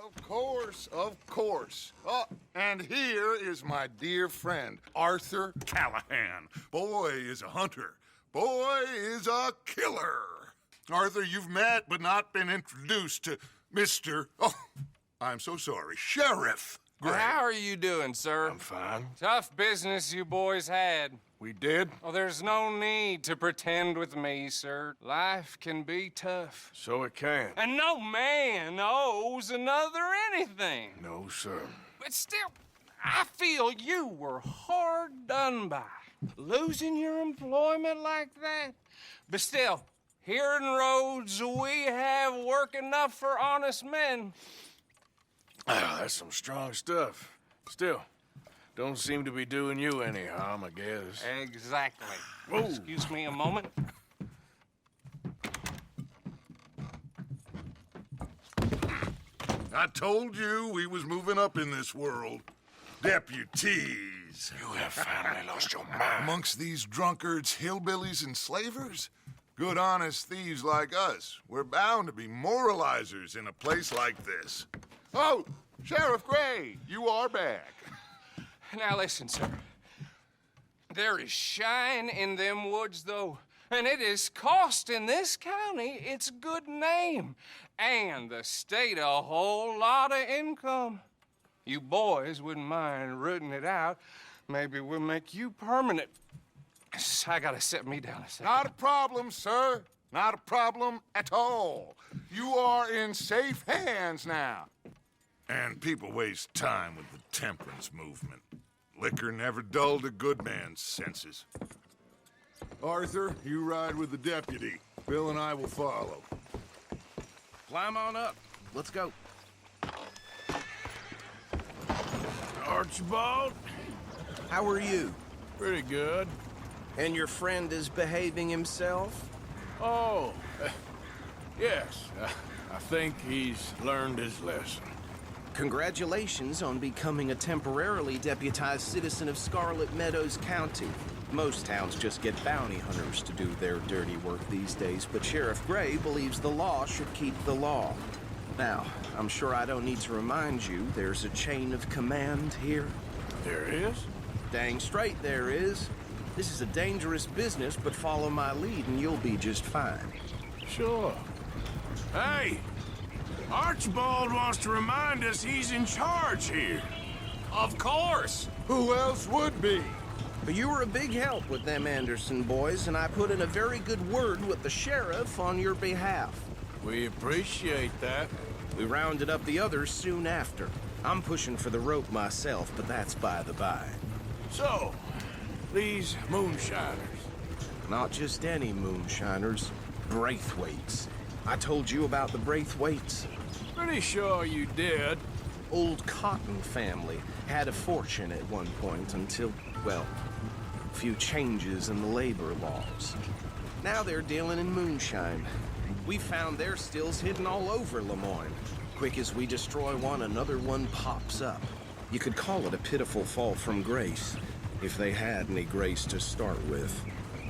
Of course, of course. Oh, and here is my dear friend, Arthur Callahan. Boy is a hunter. Boy is a killer. Arthur, you've met but not been introduced to Mr. Oh, I'm so sorry, Sheriff Gray. How are you doing, sir? I'm fine. Tough business you boys had. We did? Oh, there's no need to pretend with me, sir. Life can be tough. So it can. And no man owes another anything. No, sir. But still, I feel you were hard done by. Losing your employment like that. But still, here in Rhodes, we have work enough for honest men. Ah, that's some strong stuff. Still, don't seem to be doing you any harm, I guess. Exactly. Whoa. Excuse me a moment. I told you we was moving up in this world. Deputies. You have finally lost your mind. Amongst these drunkards, hillbillies, and slavers? Good, honest thieves like us. We're bound to be moralizers in a place like this. Oh, Sheriff Gray, you are back. Now listen, sir. There is shine in them woods, though, and it is costing this county its good name and the state a whole lot of income. You boys wouldn't mind rooting it out. Maybe we'll make you permanent. I gotta sit me down a second. Not a problem, sir. Not a problem at all. You are in safe hands now. And people waste time with the temperance movement. Liquor never dulled a good man's senses. Arthur, you ride with the deputy. Bill and I will follow. Climb on up. Let's go. Archibald? How are you? Pretty good. And your friend is behaving himself? Oh, yes. I think he's learned his lesson. Congratulations on becoming a temporarily deputized citizen of Scarlet Meadows County. Most towns just get bounty hunters to do their dirty work these days, but Sheriff Gray believes the law should keep the law. Now, I'm sure I don't need to remind you there's a chain of command here. There is? Dang straight there is. This is a dangerous business, but follow my lead and you'll be just fine. Sure. Hey! Archibald wants to remind us he's in charge here. Of course! Who else would be? But you were a big help with them Anderson boys, and I put in a very good word with the sheriff on your behalf. We appreciate that. We rounded up the others soon after. I'm pushing for the rope myself, but that's by the by. So, these moonshiners. Not just any moonshiners, Braithwaites. I told you about the Braithwaites. Pretty sure you did. Old Cotton family had a fortune at one point until, well, a few changes in the labor laws. Now they're dealing in moonshine. We found their stills hidden all over Lemoyne. Quick as we destroy one, another one pops up. You could call it a pitiful fall from grace, if they had any grace to start with.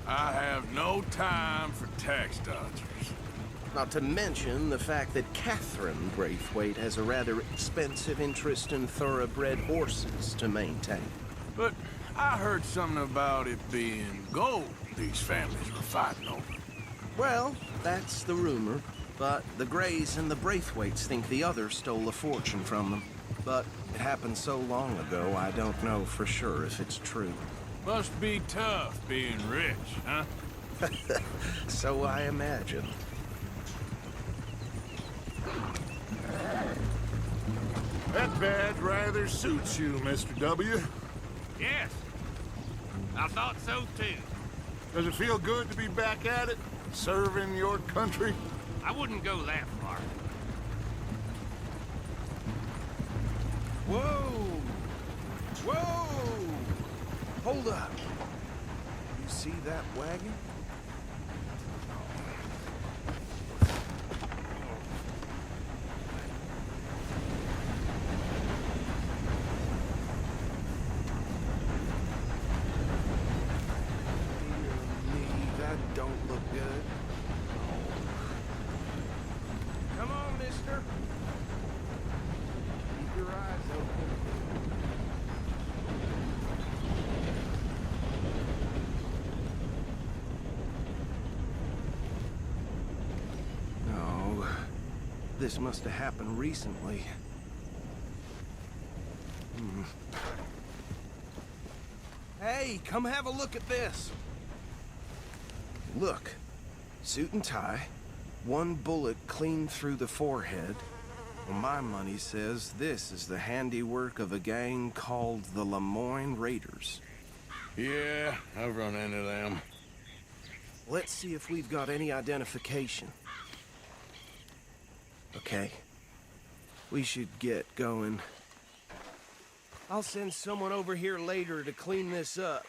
I have no time for tax dodgers. Not to mention the fact that Catherine Braithwaite has a rather expensive interest in thoroughbred horses to maintain. But I heard something about it being gold these families were fighting over. Well, that's the rumor. But the Grays and the Braithwaites think the other stole a fortune from them. But it happened so long ago, I don't know for sure if it's true. Must be tough being rich, huh? So I imagine. That badge rather suits you, Mr. W. Yes, I thought so too. Does it feel good to be back at it, serving your country? I wouldn't go that far. Whoa! Whoa! Hold up. You see that wagon? That don't look good. Come on, mister. this must have happened recently. Hey, come have a look at this. Look, suit and tie, one bullet clean through the forehead. Well, my money says this is the handiwork of a gang called the Lemoyne Raiders. Yeah, I've run into them. Let's see if we've got any identification. Okay. We should get going. I'll send someone over here later to clean this up.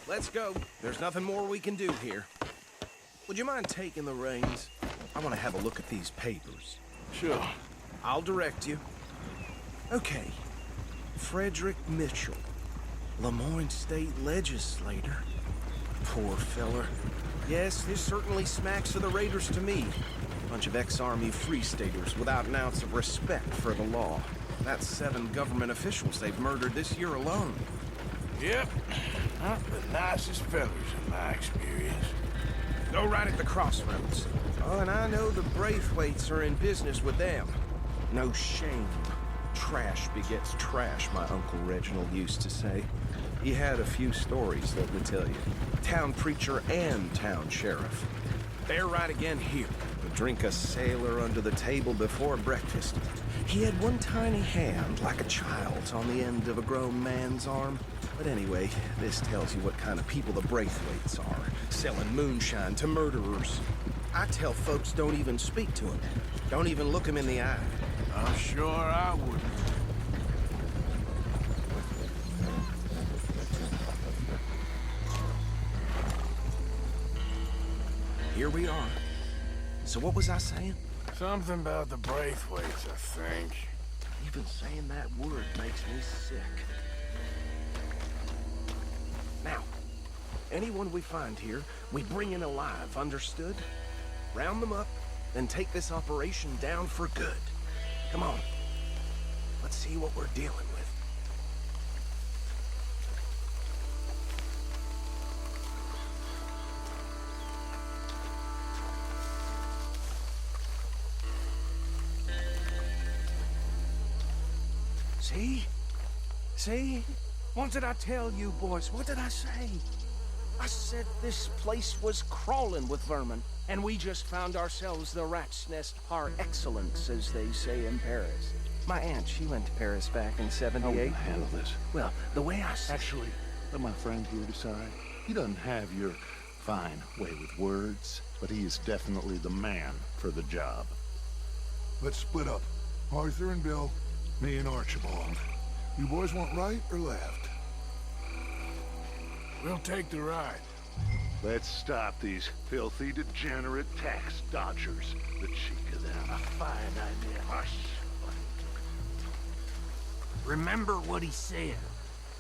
Let's go. There's nothing more we can do here. Would you mind taking the reins? I want to have a look at these papers. Sure. I'll direct you. Okay. Frederick Mitchell, Lemoyne State Legislator. Poor feller. Yes, this certainly smacks of the Raiders to me. Bunch of ex-Army Free Staters without an ounce of respect for the law. That's 7 government officials they've murdered this year alone. Yep. Not the nicest fellas in my experience. Go right at the crossroads. Oh, and I know the Braithwaites are in business with them. No shame. Trash begets trash, my Uncle Reginald used to say. He had a few stories, let me tell you. Town preacher and town sheriff. They're right again here. Would drink a sailor under the table before breakfast. He had one tiny hand, like a child's, on the end of a grown man's arm. But anyway, this tells you what kind of people the Braithwaites are, selling moonshine to murderers. I tell folks don't even speak to them. Don't even look them in the eye. I'm sure I wouldn't. Here we are. So what was I saying? Something about the Braithwaites, I think. Even saying that word makes me sick. Now, anyone we find here, we bring in alive, understood? Round them up, then take this operation down for good. Come on. Let's see what we're dealing with. See? See? What did I tell you, boys? What did I say? I said this place was crawling with vermin, and we just found ourselves the rat's nest par excellence, as they say in Paris. My aunt, she went to Paris back in '78. How will I handle this? Well, the way I said... Actually, let my friend here decide. He doesn't have your fine way with words, but he is definitely the man for the job. Let's split up. Arthur and Bill, me and Archibald. You boys want right or left? We'll take the ride. Let's stop these filthy, degenerate tax dodgers. The cheek of them. A fine idea. Hush. Remember what he said.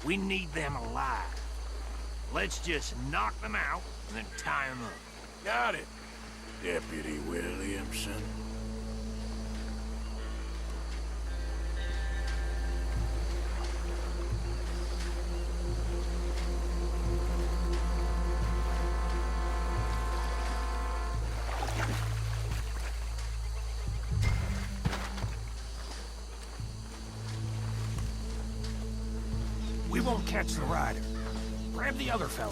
We need them alive. Let's just knock them out and then tie them up. Got it, Deputy Williamson. We won't catch the rider. Grab the other fella.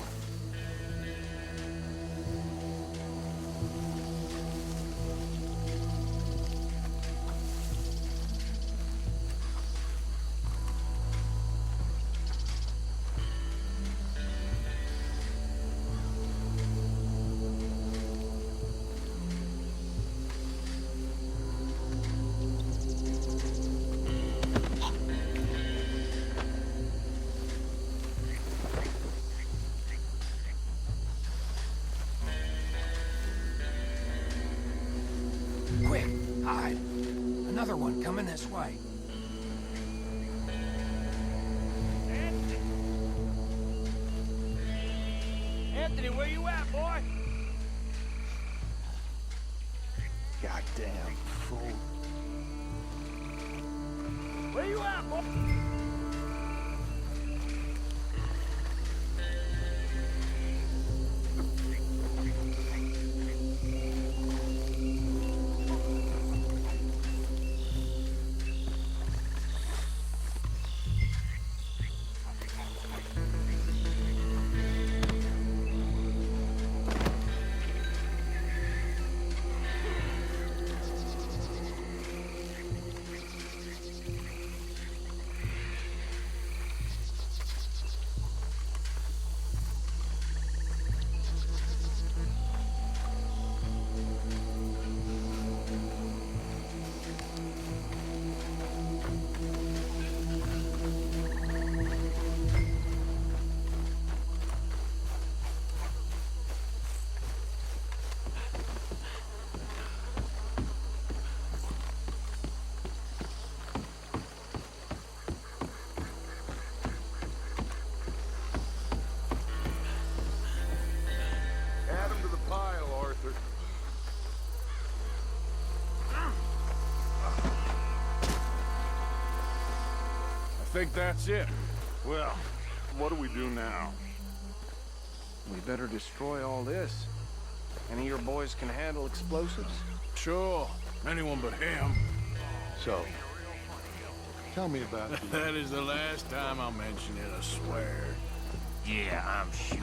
Quick, hide. Another one coming this way. Anthony, where you at, boy? Goddamn fool. Where you at, boy? Add him to the pile, Arthur. I think that's it. Well, what do we do now? We better destroy all this. Any of your boys can handle explosives? Sure. Anyone but him. So, tell me about the... That is the last time I'll mention it, I swear. Yeah, I'm sure.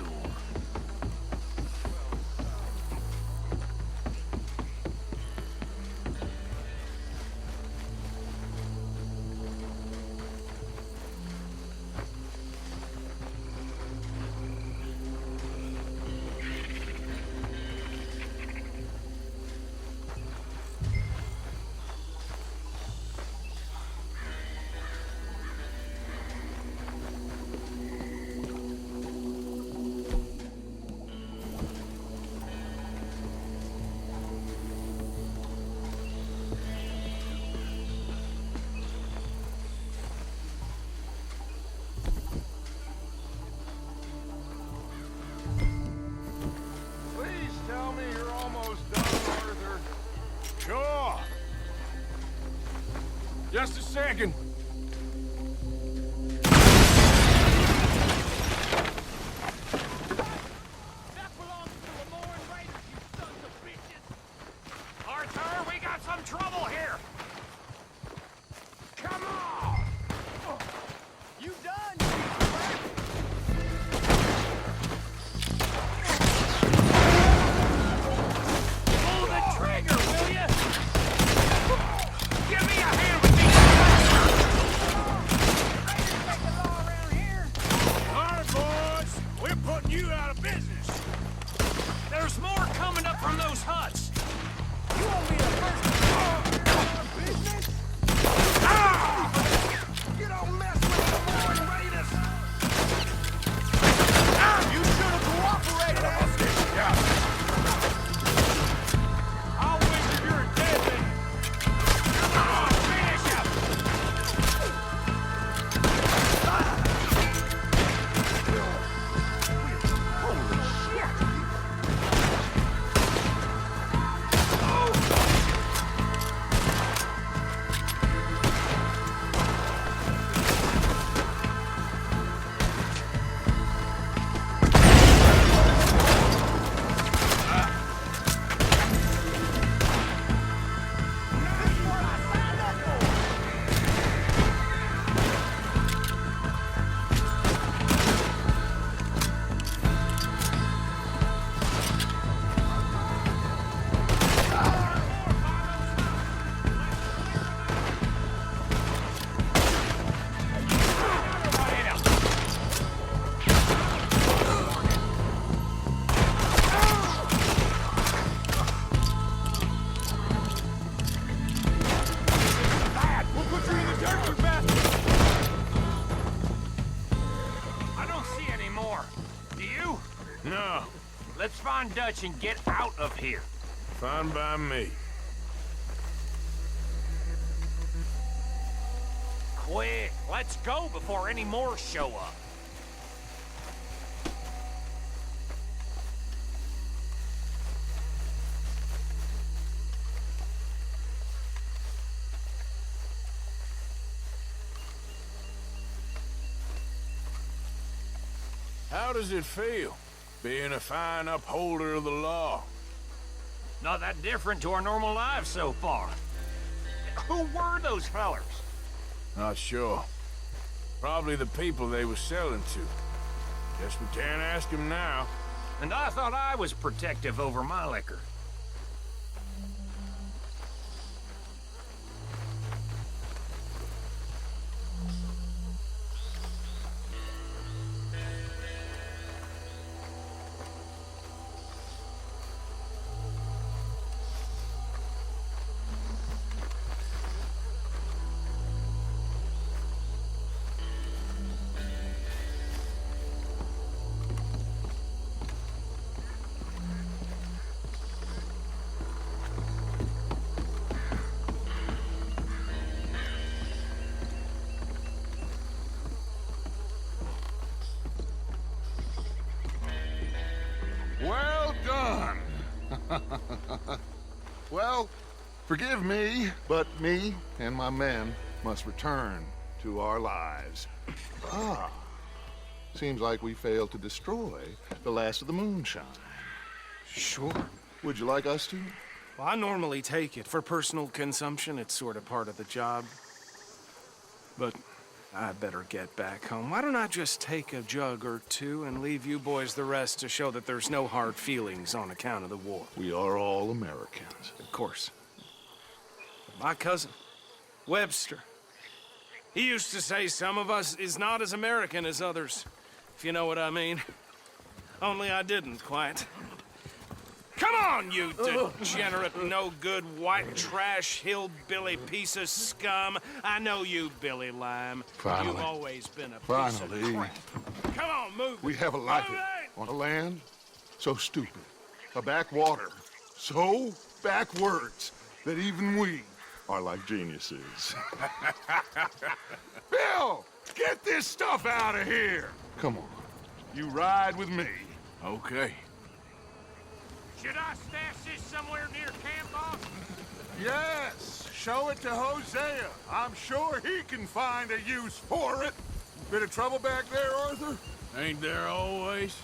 Please tell me you're almost done, Arthur. Sure. Just a second. That belongs to the Lauren Raiders, you sons of bitches! Arthur, we got some trouble here! Come on! You done, you rat? Pull the trigger, will ya? Give me a hand with these Raiders make the law around here. All right, boys. We're putting you out of business. There's more coming up from those huts. You won't be the first to business. You don't mess with the Lauren Raiders. You should have cooperated, I'll wait till you're dead, then. Come on, finish him. Holy shit! No, Let's find Dutch and get out of here. fine by me. Quick, let's go before any more show up. How does it feel, being a fine upholder of the law? Not that different to our normal lives so far. Who were those fellers? Not sure. Probably the people they were selling to. Guess we can't ask him now. And I thought I was protective over my liquor. Well done. Well, forgive me, but me and my men must return to our lives. Ah, seems like we failed to destroy the last of the moonshine. Sure. Would you like us to? Well, I normally take it. For personal consumption, it's sort of part of the job. But I better get back home. Why don't I just take a jug or two and leave you boys the rest to show that there's no hard feelings on account of the war? We are all Americans. Of course. But my cousin, Webster, he used to say some of us is not as American as others, if you know what I mean. Only I didn't quite. Come on, you degenerate, no-good, white trash, hillbilly piece of scum. I know you, Billy Lime. Finally. You've always been a Finally. piece of crap. Come on, move. We have a life Move it! on a land so stupid, a backwater so backwards that even we are like geniuses. Bill, get this stuff out of here. Come on, you ride with me. Okay. Should I stash this somewhere near camp, boss? Yes, show it to Hosea. I'm sure he can find a use for it. Bit of trouble back there, Arthur? Ain't there always?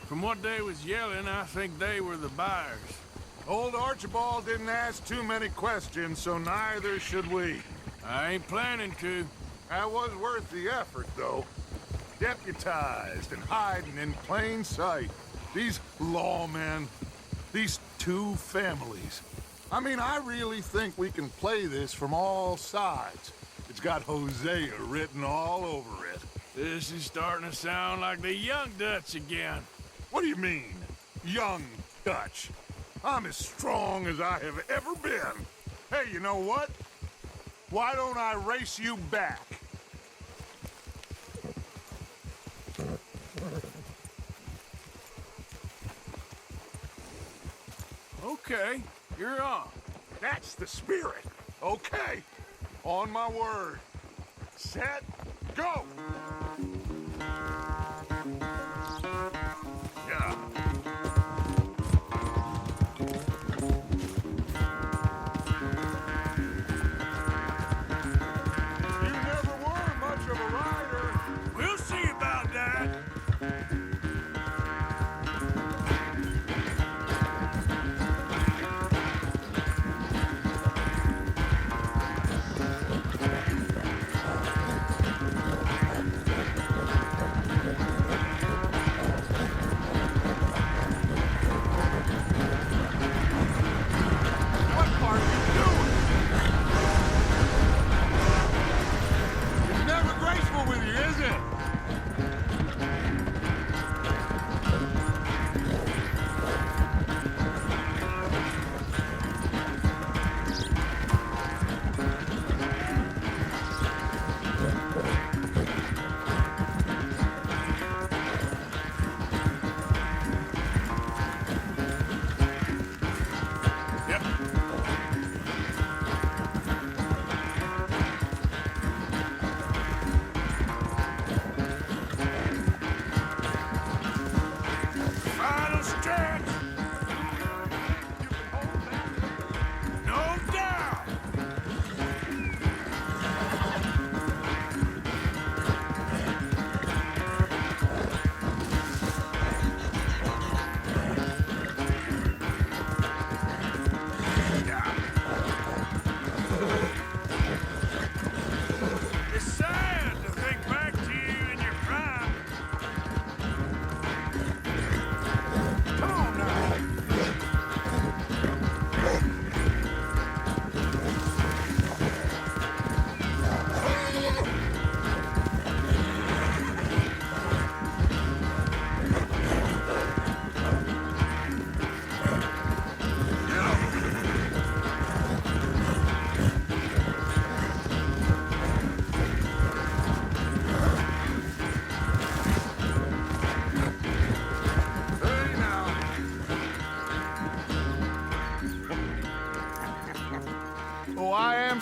From what they was yelling, I think they were the buyers. Old Archibald didn't ask too many questions, so neither should we. I ain't planning to. That was worth the effort, though. Deputized and hiding in plain sight. These lawmen, these two families. I mean, I really think we can play this from all sides. It's got Hosea written all over it. This is starting to sound like the Young Dutch again. What do you mean, young Dutch? I'm as strong as I have ever been. Hey, you know what? Why don't I race you back? Okay, you're on. That's the spirit. Okay. On my word. Set, go! Yeah. You never were much of a rider. We'll see about that.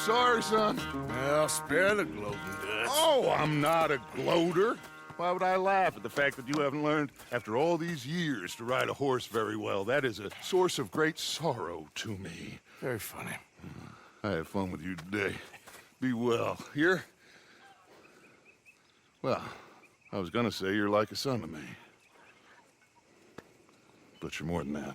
sorry, son. Well, spare the gloating, Dutch. Oh, I'm not a gloater. Why would I laugh at the fact that you haven't learned, after all these years, to ride a horse very well? That is a source of great sorrow to me. Very funny. I had fun with you today. Be well. Here? Well, I was gonna say you're like a son to me. But you're more than that.